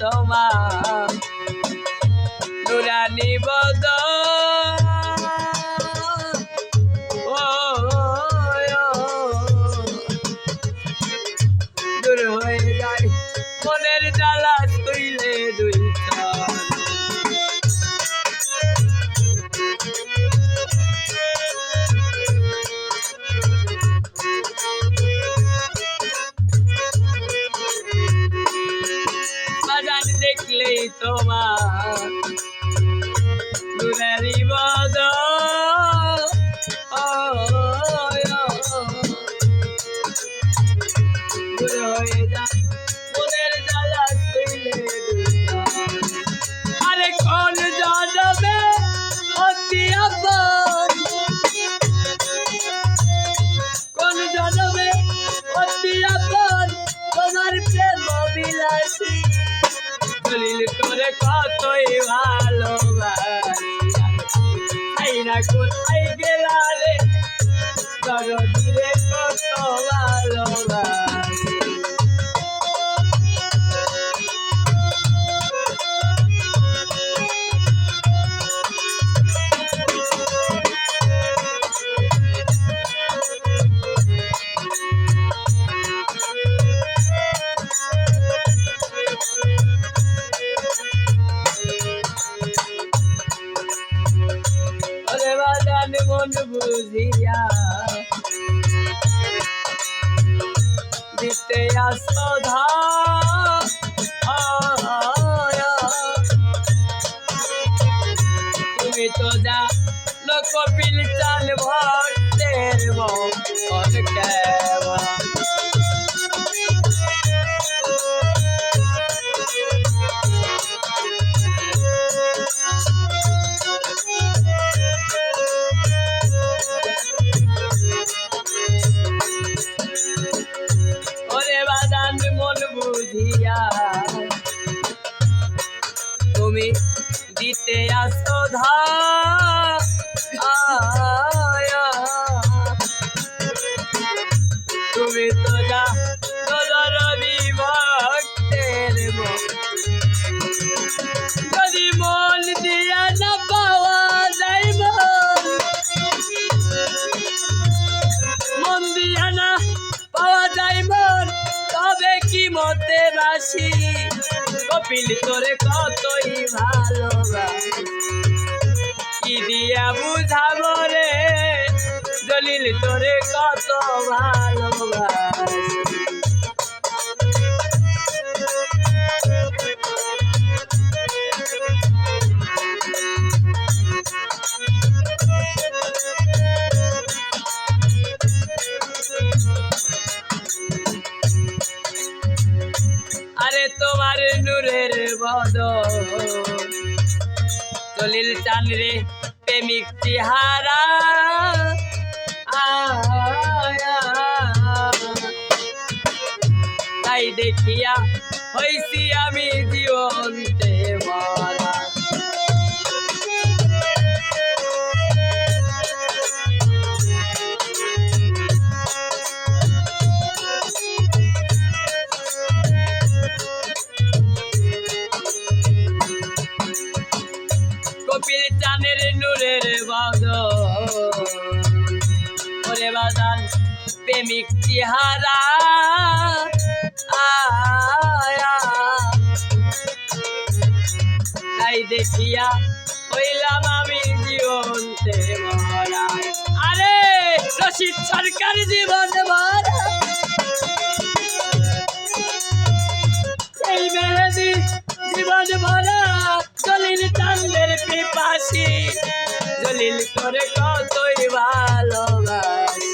তোমার নুরানি বদন দূর হয়ে যায় মনের জ্বালা তুইলে দুই বাজান দেখলেই তোমার নুরানি বদন দূর হয়ে যায় মনের জ্বালা তুইলে আরে কোন জনমে অতি আপন কোন জনমে অতি আপন তোমার প্রেম বিলাসী দলিল করে কতই ভালোবাসি আইনা কোথায় গেলা রে দরদি রে কত ভালোবাসি বাজান মন বুঝিয়া দিতে আসো তুমি তো যা কপিল চাল ভক্তের মন কেবা মন বুঝিয়া তুমি দিতে আসো তুমি তো যা দরদি ভক্তের যদি মন দিয়া না পাওয়া যায় মন দিয়া না পাওয়া যায় মন তবে কি মতে বাসি কপিল তোরে কতই ভালোবাসি কি দিয়া বুঝাবো রে দলিল তোরে কত ভালোবাসি আরে তোমার নূরের বদন দলিল চান রে প্রেমিক চেহারা তাই দেখিয়া হইছি আমি জীবনতে মরা কপিল চানের নূরের বদন ওরে বাজান প্রেমিক চেহারা তাই দেখিয়া হইলাম আমি জীবনতে মরা আরে রশিদ সরকার জীবন মরা এই মেহেদি জীবন মরা দলিল চাঁদের পিপাসী দলিল করে কতই ভালোবাসি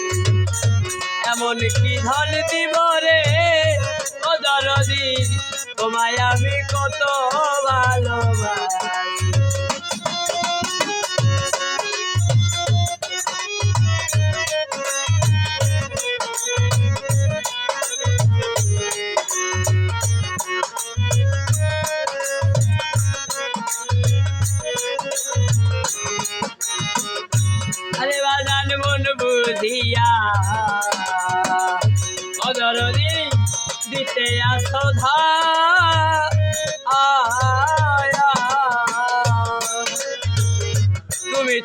এমন কি ধন দিব রে ও দরদি তোমায় আমি কত ভালোবাসি আরে বাজান মন বুঝিয়া অদরদি দিতে আসো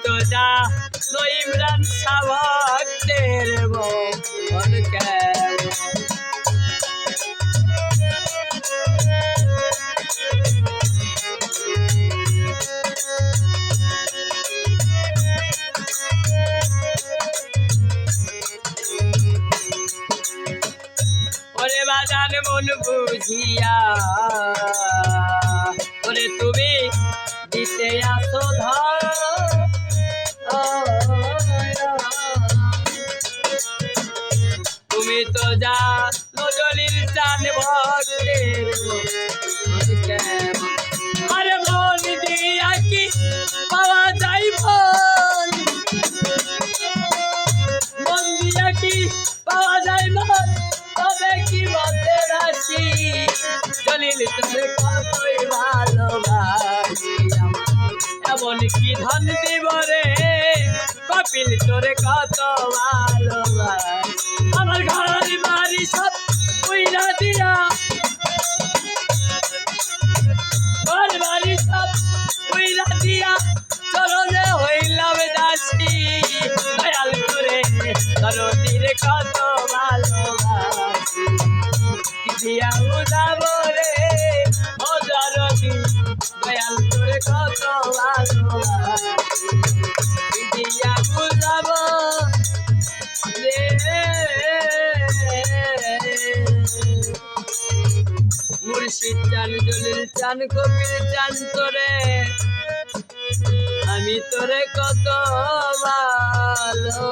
তো যা ইমরান সাওয়াতের মন কেমন ওরে বাজান মন বুঝিয়া ওরে তুমি দিতে আসো ধর তুমি তো যা নজলিল চান ভক্তের আরে মন দিয়া কি পাওয়া যাই মন দিয়া কি পাওয়া যায় মন তবে কি বলতে রাশি জলিল তোর কতই ভালোবাসি এমন কি ধন দিব রে কপিল তোরে কত ভালোবাসি আমার ঘর বাড়ি সব উইরা দিয়া ঘর বাড়ি সব উইরা দিয়া চরণে হইলাম দাসী দয়াল করে দরদিরে কত ভালোবাসি দিয়া উদাবো রে ও দরদি দয়াল করে কত ভালোবাসি দিয়া উদাবো রে মুর্শিদ চান জলিল চান কবির চান তোরে আমি তোরে কত ভালো